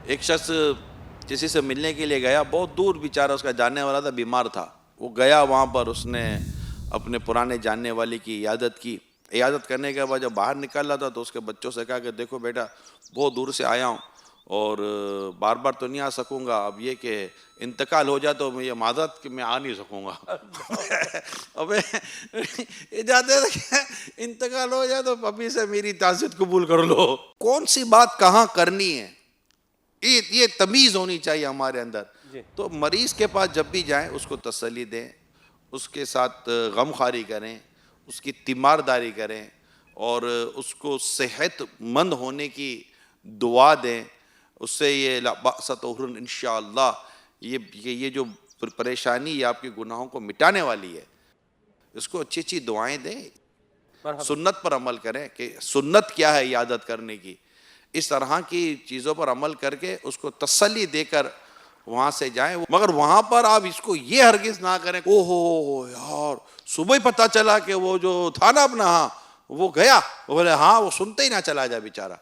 ایک شخص کسی سے ملنے کے لیے گیا، بہت دور بیچارہ اس کا جاننے والا تھا، بیمار تھا. وہ گیا وہاں پر، اس نے اپنے پرانے جاننے والے کی عیادت کی. عیادت کرنے کے بعد جب باہر نکل رہا تھا تو اس کے بچوں سے کہا کہ دیکھو بیٹا، بہت دور سے آیا ہوں اور بار بار تو نہیں آ سکوں گا، اب یہ کہ انتقال ہو جائے تو یہ معذرت کہ میں آ نہیں سکوں گا. اب اجازت ہے کہ انتقال ہو جائے تو ابھی سے میری تعزیت قبول کر لو. کون سی بات کہاں کرنی ہے، یہ تمیز ہونی چاہیے ہمارے اندر. تو مریض کے پاس جب بھی جائیں اس کو تسلی دیں، اس کے ساتھ غم خواری کریں، اس کی تیمارداری کریں اور اس کو صحت مند ہونے کی دعا دیں. اس سے یہ لا بأس طہر انشاءاللہ، یہ جو پریشانی یہ آپ کے گناہوں کو مٹانے والی ہے. اس کو اچھی اچھی دعائیں دیں، سنت پر عمل کریں کہ سنت کیا ہے عیادت کرنے کی. اس طرح کی چیزوں پر عمل کر کے اس کو تسلی دے کر وہاں سے جائیں. مگر وہاں پر آپ اس کو یہ ہرگز نہ کریں او ہو یار صبح ہی پتہ چلا کہ وہ جو تھا نا اپنا، ہاں وہ گیا، وہ بولے ہاں وہ سنتے ہی نہ چلا جائے بیچارہ.